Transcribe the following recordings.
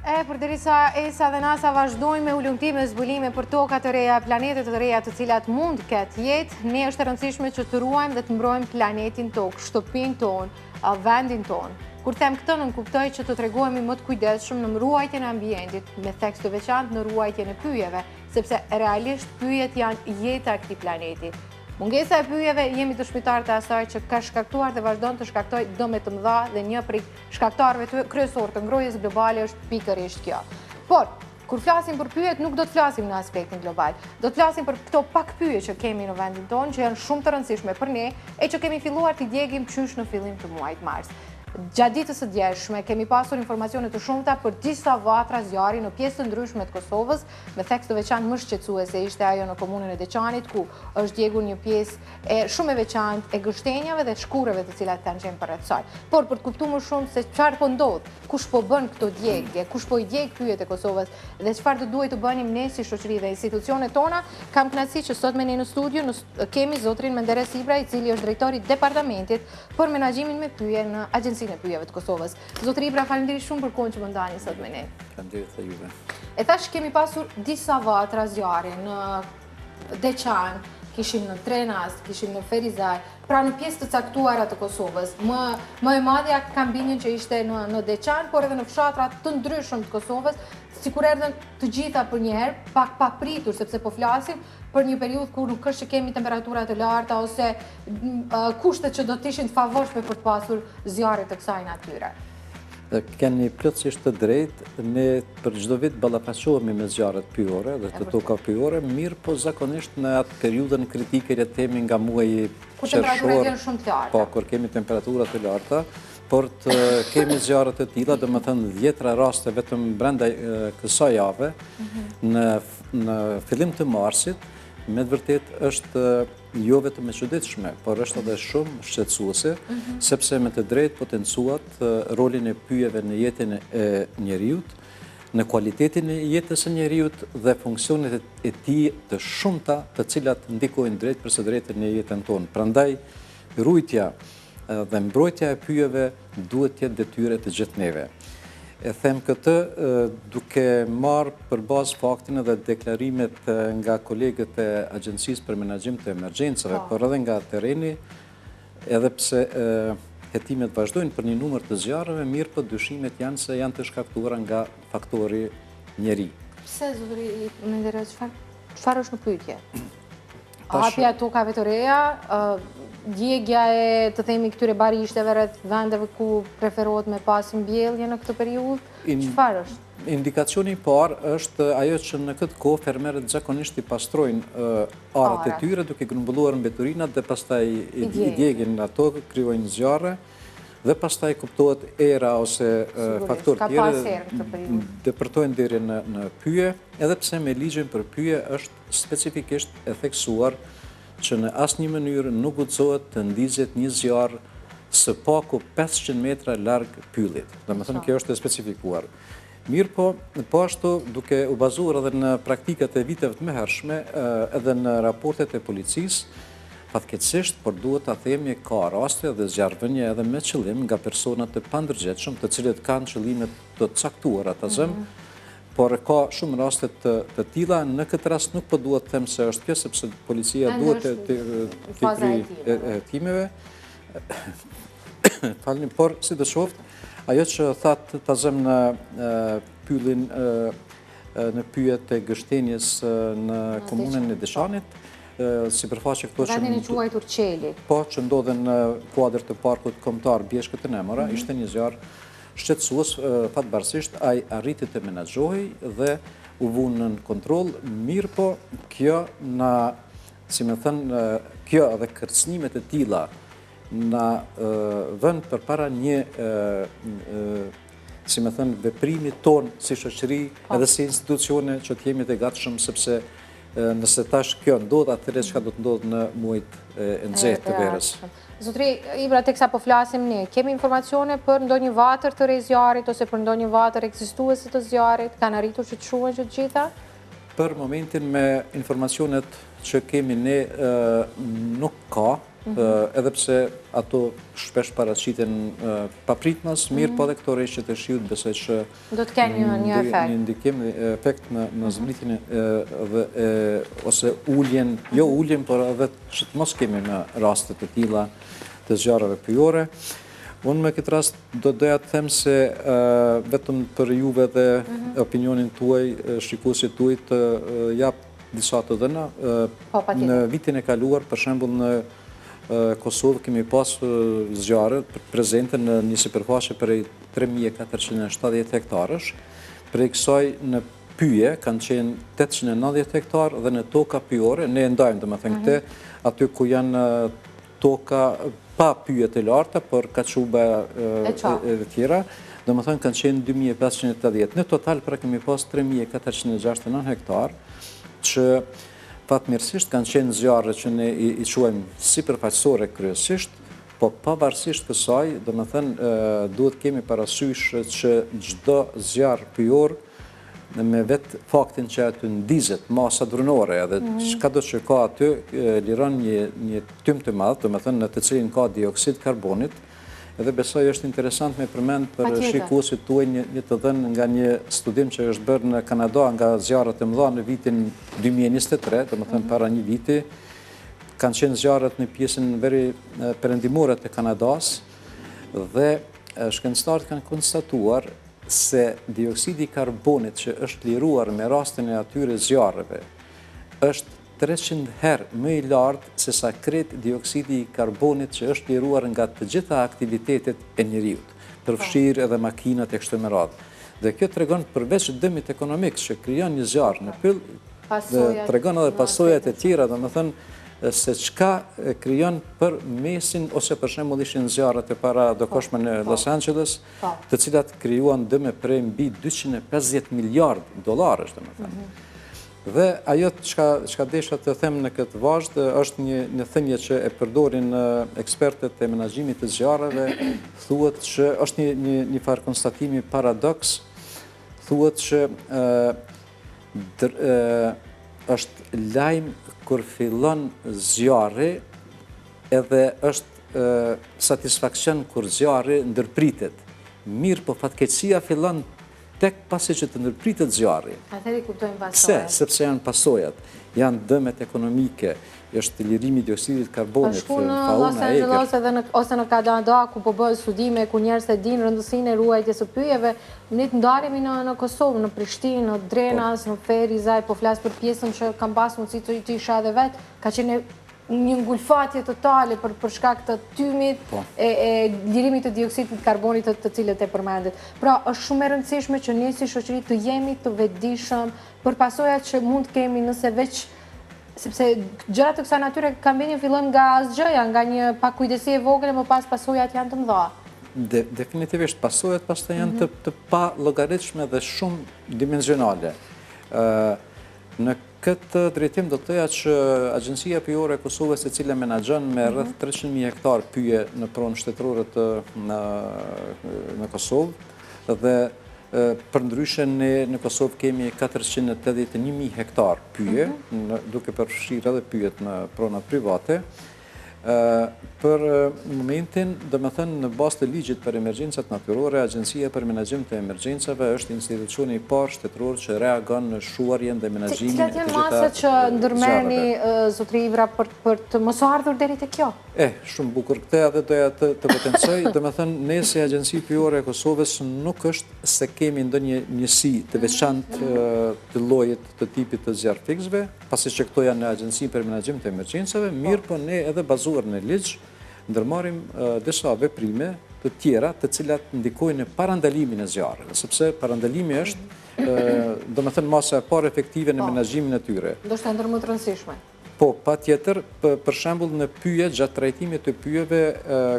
Përderisa ESA dhe NASA vazhdojnë me ulëmtime e zbulime për toka të reja, planetet të reja të cilat mund ketë jetë, ne është e rëndësishme që të ruajmë dhe të mbrojmë planetin tokë, shtëpinë tonë, vendin tonë. Kur them këtë, nënkuptoj që të tregojmë më të kujdesshëm në ruajtjen e ambientit, me theks të veçantë në ruajtjen e pyjeve, sepse realisht pyjet janë jeta e këtij planeti. Mungesa e pyjeve jemi dëshmitar të asaj që ka shkaktuar dhe vazhdon të shkaktoj dëme të mëdha dhe një prej shkaktarëve kryesor të ngrohjes globale është pikërisht kjo. Por, kur flasim për pyjet, nuk do të flasim në aspektin global. Do të flasim për këto pak pyje që kemi në vendin tonë, që janë shumë të rëndësishme për ne, e që kemi filluar t'i djegim qysh në fillim të muajit mars. Gjatë ditës së djeshme kemi pasur informacione të shumta për disa vatra zjarri në pjesë të ndryshme të Kosovës, me theks të veçantë më shqetësuese ishte ajo në komunën e Deçanit, ku është djegur një pjesë shumë e veçantë e gështenjave dhe shkureve të cilat kanë qenë përreth saj. Por për të kuptuar më shumë se çfarë po ndodh, kush po bën këto djegje, kush po i djeg pyjet e Kosovës dhe çfarë do duhet të bënim ne si shoqëri dhe institucionet tona, kam kënaqësi që sot me ne në studio kemi zotrin Menderes Ibra, i cili është drejtori i departamentit për menaxhimin me pyje në Agjencinë e pyjeve të Kosovës. Zotri Ibra, faleminderit shumë për kohën që më ndani sot me ne. Faleminderit dhe juve. E thash kemi pasur disa vatra zjarri në Deçan, kishim në Trenas, kishim në Ferizaj, pra në pjesë të caktuara të Kosovës. Më e madhja kam bindjen që ishte në Deçan, por edhe në fshatra të ndryshëm të Kosovës, sikur erdhën të gjitha për një herë, pak papritur, sepse po flasim për një periudhë kur nuk është që kemi temperatura të larta ose kushtet që do të ishin të favorshme për të pasur zjarre të kësaj natyre. Keni plotësisht të drejtë, ne për çdo vit ballafaqohemi me zjarret pyjore dhe të toka pyjore, mirë po zakonisht në atë periudhën kritike le të themi nga muaji qershor, shumë të larta. Po, kur kemi temperatura të larta, por të kemi zjarre të tilla, domethënë 10 raste vetëm brenda kësaj jave, në fillim të marsit, me të vërtet është jo vetëm e çuditshme, por është edhe shumë shqetësuese, sepse me të drejtë potencuat rolin e pyjeve në jetën e njerëzit, në kualitetin e jetës së njerëzit dhe funksionet e tij të shumta, të cilat ndikojnë drejt për së drejtën në jetën tonë. Prandaj rujtja dhe mbrojtja e pyjeve duhet të jetë detyrë të gjithë neve. E them këtë duke marrë për bazë faktin edhe deklarimet nga kolegët e Agjencisë për Menaxhim të Emergjencave, por edhe nga terreni, edhe pse hetimet vazhdojnë për një numër të zjarreve, mirë po dyshimet janë se janë të shkaktuara nga faktori njeri. Pse, zotëri Menderes, çfarë është në pyetje? Hapja e tokave të reja, djegja e të themi këtyre barishteve rreth vendeve ku preferohet me pas mbjellje në këtë periudhë, çfarë është? Indikacioni i parë është ajo që në këtë kohë fermerët zakonisht i pastrojnë arët e tyre duke grumbulluar mbeturinat dhe pastaj i djegin ato, krijojnë zjarre dhe pastaj kuptohet era ose faktor tjerë depërtojnë deri në pyje, edhe pse me ligjin për pyje është specifikisht e theksuar që në asnjë mënyrë nuk guxohet të ndizet një zjarr së paku 500 metra larg pyllit. Domethënë kjo është e specifikuar. Mirë po ashtu duke u bazuar edhe në praktikat e viteve të mëhershme, edhe në raportet e policisë, fatkeqësisht, por duhet ta themi ka raste dhe zjarrvënie edhe me qëllim nga persona të pandërgjetshëm, të cilët kanë qëllime të caktuara ta zëm, por ka shumë raste të tilla. Në këtë rast nuk po duhet të them se është kjo, sepse policia duhet të kryejë hetimeve. Falni, por sidoqoftë, ajo që thatë ta zëm në pyllin në pyjet e gështenjes në komunën e Deçanit, sipërfaqe këto vendin e quajtur Qeli. Po, që ndodhen në kuadër të parkut kombëtar Bjeshkët e Nemëra, ishte një zjarr shqetësues, fatbarësisht ai arriti të menaxhohej dhe u vënë në kontroll, mirë po kjo na, si më thënë, kjo dhe kërcënimet e tilla na vënë përpara një si më thënë veprimit ton si shoqëri edhe si institucione që të jemi të gatshëm, sepse nëse tash kjo ndodh, atëherë çka do të ndodh në muajt e nxehtë të verës. Zotri Ibra, teksa po flasim ne, kemi informacione për ndonjë vatër të re zjarrit ose për ndonjë vatër ekzistuese të zjarrit, kanë arritur që të shuhen që të gjitha? Për momentin me informacionet që kemi ne nuk ka, edhe pse ato shpesh paraqiten papritmas, mirë po dhe këto rreshtet e shiut besoj që do të kenë një efekt. Një ndikim, efekt në zbritjen ose uljen, jo uljen, por edhe që të mos kemi në rastet të tilla të zjarreve pyjore. Unë me këtë rast do doja të them se vetëm për juve dhe opinionin tuaj, shikuesit tuaj të jap disa të dhëna. Në vitin e kaluar, për shembull në Kosovë kemi pas zjarre prezente në një sipërfaqe prej 3470 hektarësh. Prej kësaj në pyje kanë qenë 890 hektar dhe në toka pyjore, ne e ndajmë domethënë këte, aty ku janë toka pa pyje të larta, por kaçuba e tjera, domethënë kanë qenë 2580. Në total pra kemi pas 3469 hektar, që fatmirësisht kanë qenë zjarre që ne i quajmë sipërfaqësore kryesisht, po pavarësisht kësaj, domethënë duhet kemi parasysh që çdo zjarr pyjor me vetë faktin që aty ndizet masa drunore edhe çka do që ka aty liron një tym të madh, domethënë në të cilin ka dioksid karbonit. Edhe besoj është interesant me përmend për shikuesit tuaj një të dhënë nga një studim që është bërë në Kanada nga zjarret e mëdha në vitin 2023, domethënë para një viti, kanë qenë zjarret në pjesën veri perëndimore të Kanadas dhe shkencëtarët kanë konstatuar se dioksidi i karbonit që është liruar me rastin e atyre zjarreve është 300 herë më i lartë se sa krejt dioksidi i karbonit që është liruar nga të gjitha aktivitetet e njeriut, përfshirë edhe makinat e kështu me radhë. Dhe kjo tregon përveç dëmit ekonomik që krijon një zjarr në pyll, tregon edhe pasojat e tjera, domethënë se çka krijon për mesin ose për shembull ishin zjarret e para dokoshme në Los Angeles, të cilat krijuan dëme prej mbi 250 miliard dollarësh, domethënë. Dhe ajo çka desha të them në këtë vazhd është një thënie që e përdorin ekspertët e menaxhimit të zjarreve, thuhet që është një farë konstatimi paradoks, thuhet që është lajm kur fillon zjarri edhe është satisfaksion kur zjarri ndërpritet. Mirë, po fatkeqësia fillon tek pasi që të ndërpritet zjarri. Atëherë kuptojmë pasojat. Pse? Sepse janë pasojat, janë dëmet ekonomike, është lirimi i dioksidit karbonit, fauna e Los Angeles ose në Kanada ku po bëhen studime ku njerëzit e dinë rëndësinë e ruajtjes së pyjeve, ne të ndaremi në Kosovë, në Prishtinë, në Drenas, në Ferizaj, po flas për pjesën që kam pas mundësi të isha edhe vet, ka qenë një ngulfatje totale për shkak të tymit e lirimit të dioksidit karbonit të cilët e përmendet. Pra, është shumë e rëndësishme që ne si shoqëri të jemi të vetëdijshëm për pasojat që mund të kemi nëse veç sepse gjërat të kësaj natyre kanë vënë fillon nga asgjëja, nga një pakujdesi e vogël, më pas pasojat janë të mëdha. Definitivisht pasojat pastaj janë të pa llogaritshme dhe shumë dimensionale. Në këtë drejtim do të thoja që Agjencia Pyjore e Kosovës, e cila menaxhon me rreth 300.000 hektar pyje në pronë shtetërore në Kosovë dhe përndryshe ne në Kosovë kemi 481.000 hektar pyje, duke përfshirë edhe pyjet në pronat private. Për momentin, domethënë në bazë të ligjit për emergjencat natyrore, Agjencia për Menaxhim të Emergjencave është institucioni i parë shtetëror që reagon në shuarjen dhe menaxhimin e të gjitha zjarreve. Cilat janë masat që ndërmerrni zotëri Ivra për të mos ardhur deri te kjo? Shumë bukur këtë edhe doja të potencoj, domethënë ne si Agjenci Pyjore e Kosovës nuk është se kemi ndonjë njësi të veçantë të llojit të tipit të zjarrfiksve, pasi që këto janë në Agjencinë për Menaxhim të Emergjencave, mirë po ne edhe bazuar në ligj ndërmarrim disa veprime të tjera të cilat ndikojnë në parandalimin e zjarreve, sepse parandalimi është domethënë masa e parë efektive në menaxhimin e tyre. Ndoshta ndër më të rëndësishme. Po, patjetër, për shembull në pyje, gjatë trajtimit të pyjeve,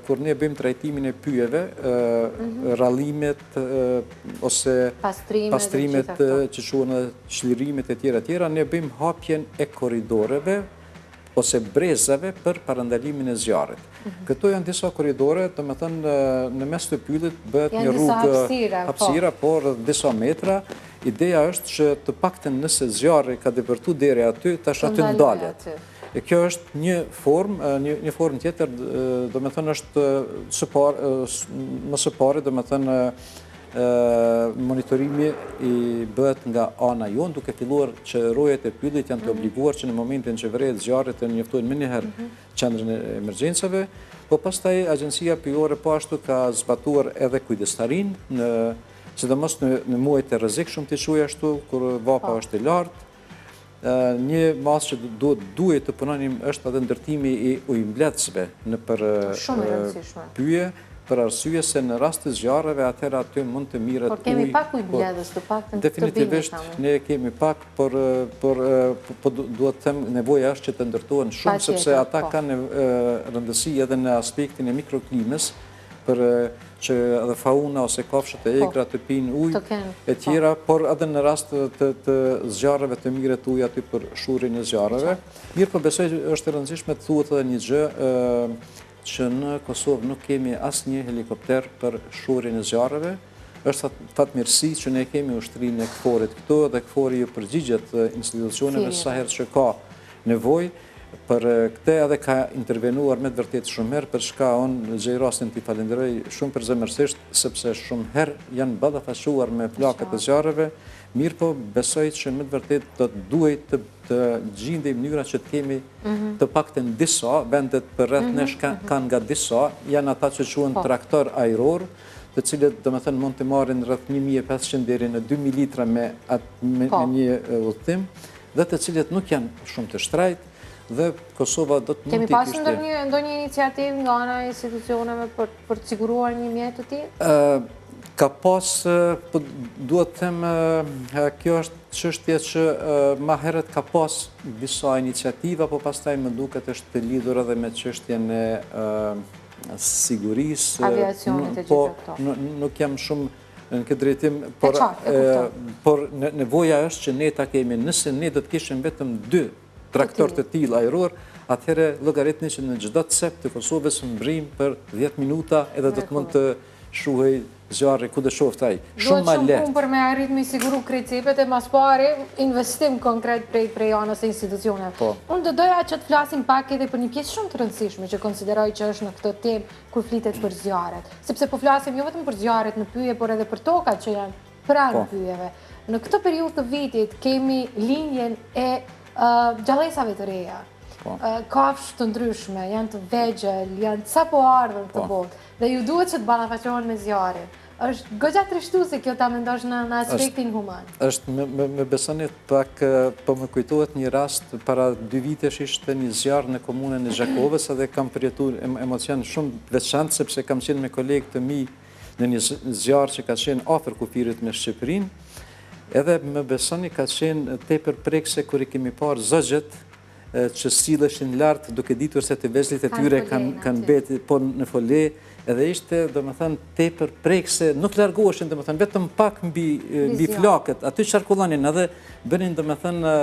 kur ne bëjmë trajtimin e pyjeve, rrallimet ose pastrimet që quhen çlirimet e tjera, ne bëjmë hapjen e korridoreve ose brezave për parandalimin e zjarrit. Këto janë disa korridore, domethënë në mes të pyllit bëhet një rrugë hapësira, por disa metra. Ideja është që të paktën nëse zjarri ka depërtuar deri aty, tash aty ndalet. Kjo është një formë tjetër, do me thënë është më së pari, do me thënë monitorimi i bëhet nga ana jonë, duke filluar që rojet e pyllit janë të obliguar që në momentin që vret zjarri të njoftojnë më njëherë qendrën e emergjencave, po pastaj Agjencia Pyjore po ashtu ka zbatuar edhe kujdestarin, sidomos në muajt e rrezikshëm të quaj ashtu, kur vapa është e lartë. Një masë që duhet të punonim është edhe ndërtimi i ujëmbledhësve në për pyje, për arsye se në rast të zjarreve atëherë aty mund të mirët ujë. Por kemi pak ujëmbledhës, të pak të definitivisht ne kemi pak, por duhet të them nevoja është që të ndërtohen shumë, sepse ata kanë rëndësi edhe në aspektin e mikroklimës, për që edhe fauna ose kafshët e egra të pinë ujë e tjera, por edhe në rast të zjarreve të mirët ujë aty për shurin e zjarreve. Mirë, po besoj është e rëndësishme të thuhet edhe një gjë, që në Kosovë nuk kemi asnjë helikopter për shurin e zjarreve. Është fatmirësi që ne kemi ushtrinë e KFOR-it këtu dhe KFOR-i ju përgjigjet institucioneve sa herë që ka nevojë. Për këte edhe ka intervenuar me të vërtet shumë herë, për shka unë gjej rastin t'i falenderoj shumë përzemërsisht, sepse shumë herë janë ballafaqohuar me plakët e zjarreve, mirë po besoj që me të vërtet do të duhet të gjindej mënyra që të kemi të paktën disa, vendet për rreth nesh kanë nga disa, janë ata që quhen traktor ajror, të cilët do me thënë mund të marrin rreth 1500 deri në 2000 litra me një udhëtim, dhe të cilët nuk janë shumë të shtrejt, dhe Kosova do të mund të kishte... Kemi pasur ndonjë iniciativë nga ana e institucioneve për të siguruar një mjet të tillë? Ka pas, duhet të them, kjo është çështje që ma herët ka pas disa iniciativa, po pastaj më duket është të lidhur edhe me çështjen e sigurisë. Aviacionit e gjitha këto. Nuk jam shumë në këtë drejtim, por nevoja është që ne ta kemi, nëse ne do të kishim vetëm 2 traktor të tillë ajror, atëherë llogaritni që në çdo cep të Kosovës mbrim për 10 minuta edhe do të mund të shuhej zjarri ku do shoftë ai. Shumë më lehtë. Duhet shumë për me arrit me siguru krejtësipet e mas pari investim konkret prej anës e institucioneve. Unë do doja që të flasim pak edhe për një pjesë shumë të rëndësishme që konsideroj që është në këtë temë kur flitet për zjarret. Sepse po flasim jo vetëm për zjarret në pyje, por edhe për tokat që janë pranë pyjeve. Në këtë periudhë të vitit kemi linjen e gjallësave të reja, kafshë të ndryshme, janë të vegjël, janë sa po ardhën të botë, dhe ju duhet që të ballafaqohen me zjarrin. Është goxha trishtuese kjo ta mendosh në aspektin human. Është me besonit pak, po më kujtohet një rast, para 2 vitesh ishte një zjarr në komunën e Gjakovës, edhe kam përjetuar emocion shumë veçantë, sepse kam qenë me kolegë të mi në një zjarr që ka qenë afër kufirit me Shqipërinë. Edhe më besoni ka qenë tepër prekse kur I kemi parë zogjet që silleshin lart duke ditur se të vezlit e tyre kanë beti po në fole, edhe ishte do me thënë tepër prekse, nuk largoheshin do me thënë vetëm pak mbi flakët, aty qarkullonin edhe bënin do me thënë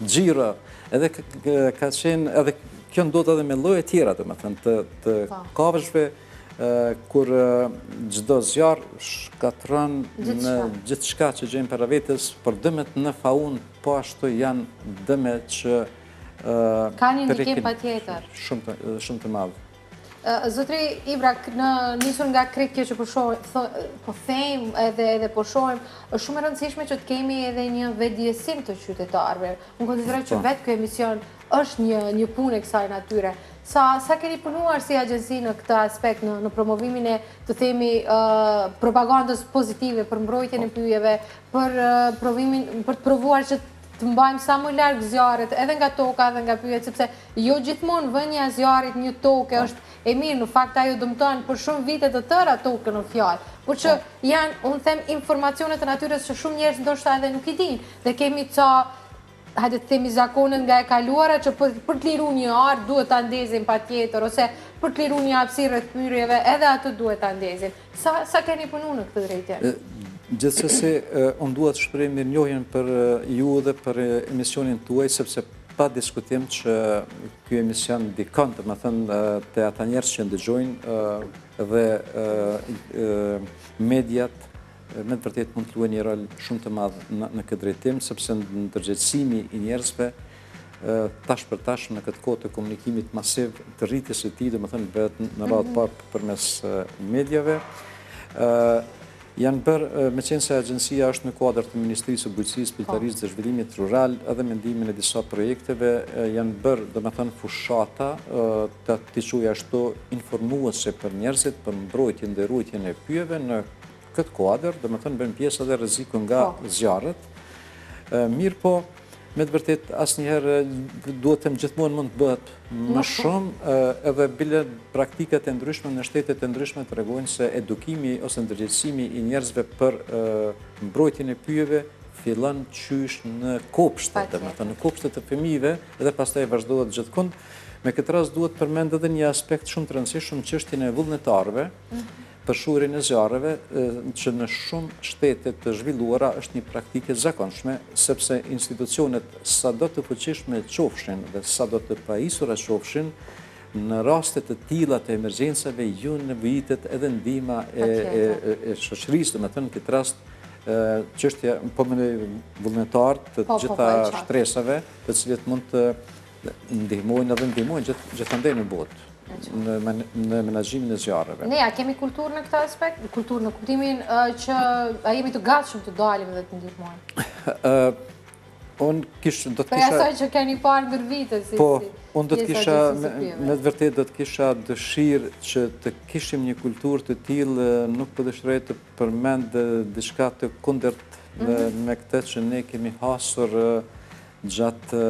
xhiro, edhe ka qenë edhe kjo ndodh edhe me lloje tjera do me thënë të kafshëve, kur çdo zjarr shkatron në gjithë shka që gjejmë para vetes, por dëmet në faun po ashtu janë dëme që ka një ndikim patjetër. Shumë të madh. Zotri Ibra, nisur nga krejt kjo që po them edhe po shohim, është shumë e rëndësishme që të kemi edhe një vetëdijësim të qytetarëve. Unë konsideroj që vetë ky emision është një punë e kësaj natyre. Sa keni punuar si agjenci në këtë aspekt, në promovimin e të themi propagandës pozitive për mbrojtjen e pyjeve, për të provuar që të mbajmë sa më larg zjarret edhe nga toka edhe nga pyjet, sepse jo gjithmonë vënia e zjarrit një tokë është e mirë, në fakt ajo dëmton për shumë vite të tëra tokën në fjalë. Por që janë, unë them, informacione të natyrës që shumë njerëz ndoshta edhe nuk I dinë, dhe kemi hajde të themi zakonet nga e kaluara që për të liru një ardh duhet ta ndezin patjetër, ose për të liru një hapësirë rreth pyrjeve edhe atë duhet ta ndezin. Sa keni punu në këtë drejtje? Gjithsesi, unë duhet të shpreh mirënjohjen për ju dhe për emisionin tuaj, sepse pa diskutim që ky emision dikon, do të thënë te ata njerëz që ndëgjojnë dhe mediat me të vërtet mund të luajë një rol shumë të madh në këtë drejtim, sepse ndërgjegjësimi I njerëzve tash për tash në këtë kohë të komunikimit masiv të rritjes së tij, domethënë bëhet në radhë parë përmes mediave. Janë bërë, me qenë se agjencia është në kuadër të Ministrisë së Bujqësisë, Pilltarisë dhe Zhvillimit Rural, edhe me ndihmën e disa projekteve, janë bërë, domethënë, fushata të quaj ashtu informuese për njerëzit për mbrojtjen dhe ruajtjen e pyjeve në këtë kuadër, domethënë bën pjesë edhe rreziku nga zjarret. Mirë po, me të vërtet, asnjëherë duhet të gjithmonë mund të bëhet më shumë, edhe bile praktikat e ndryshme në shtetet e ndryshme tregojnë se edukimi ose ndërgjegjësimi i njerëzve për mbrojtjen e pyjeve fillon qysh në kopshte, domethënë në kopshte të fëmijëve dhe pastaj vazhdohet gjithkund. Me këtë rast duhet përmend edhe një aspekt shumë të rëndësishëm, çështjen e vullnetarëve, për shurin e zjarreve, që në shumë shtete të zhvilluara është një praktike zakonshme, sepse institucionet sa do të fuqishme qofshin dhe sa do të pajisura qofshin, në rastet të tilla të emergjencave ju nevojitet edhe ndihma e shoqërisë, domethënë në këtë rast çështja po me vullnetarë të gjitha shtresave, të cilët mund të ndihmojnë gjithandej në botë në menaxhimin e zjarreve. Ne, a kemi kulturë në këtë aspekt? Kulturë në kuptimin që a jemi të gatshëm të dalim dhe të ndihmojmë? Për asaj që keni parë ndër vite, si unë do të kisha, me të vërtet do të kisha dëshirë që të kishim një kulturë të tillë, nuk po dëshiroj të përmend diçka të kundërt me këtë që ne kemi hasur gjatë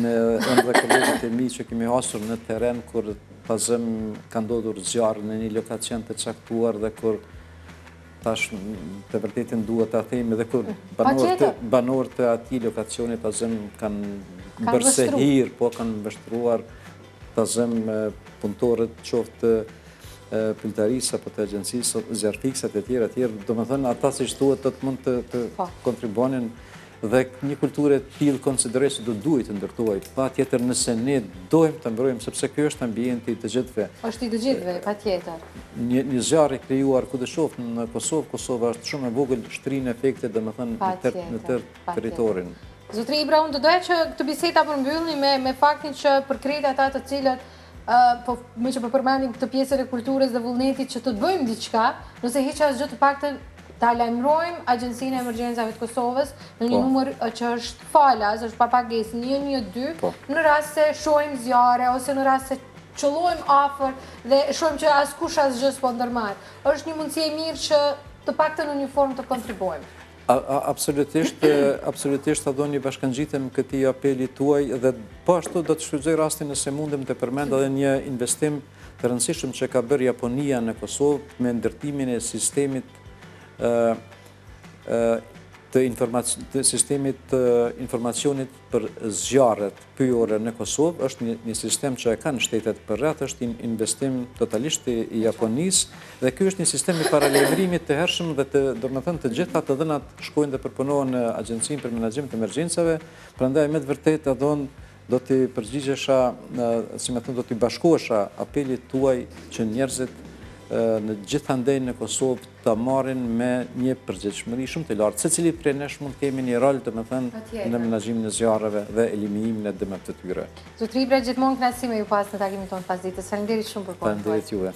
me ëndra kolegët e mi që kemi hasur në teren kur pazëm ka ndodhur zjarr në një lokacion të caktuar dhe kur tash të vërtetin duhet ta themi dhe kur banorët e atij lokacioni pazëm kanë bërë se hir, po kanë vështruar pazëm punëtorët qoftë pilltarisë apo të agjencisë, zjarrfiksat e tjerë, domethënë ata siç thuhet do të mund të kontribuonin dhe një kulturë e tillë konsideroj se do duhet të ndërtohet. Patjetër nëse ne dojmë të mbrojmë, sepse ky është ambienti i të gjithëve. Është i të gjithëve, patjetër. Një zjarr i krijuar ku do shoh në Kosovë, Kosova është shumë e vogël, shtrin efekte domethënë në tërë territorin. Zotri Ibra, unë doja që këtë bisedë ta përmbyllim me faktin që për krejt ata të cilët me që përmendim këtë pjesën e kulturës dhe vullnetit që të bëjmë diçka, nëse hiq asgjë të paktën ta lajmërojmë Agjencinë e Emergjencave të Kosovës në një numër që është falas, është pa pagesë 112, në rast se shohim zjarre ose në rast se qëllojmë afër dhe shohim që askush asgjë s'po ndërmarr. Është një mundësi e mirë që të paktën në një formë të kontribuojmë. Absolutisht do një bashkangjitem këtij apeli tuaj dhe po ashtu do të shfrytëzoj rastin nëse mundem të përmend edhe një investim të rëndësishëm që ka bërë Japonia në Kosovë me ndërtimin e sistemit të sistemit informacionit për zjarret pyjore në Kosovë. Është një sistem që e kanë shtetet përreth, është një investim totalisht i Japonisë dhe ky është një sistem i paralajmërimit të hershëm dhe domethënë të gjitha të dhënat shkojnë dhe përpunohen në Agjencinë për Menaxhim të Emergjencave, prandaj me të vërtetë do t'i përgjigjesha, si më thënë, do t'i bashkohesha apelit tuaj që njerëzit në gjithandej në Kosovë të marrin me një përgjegjësi shumë të lartë. Secili prej nesh mund të kemi një rol, domethënë, në menaxhimin e zjarreve dhe eliminimin e dëmeve të tyre. Zotri Ibra, gjithmonë kënaqësi me ju pas në takimin tonë pas ditës. Faleminderit shumë për kohën. Faleminderit juve.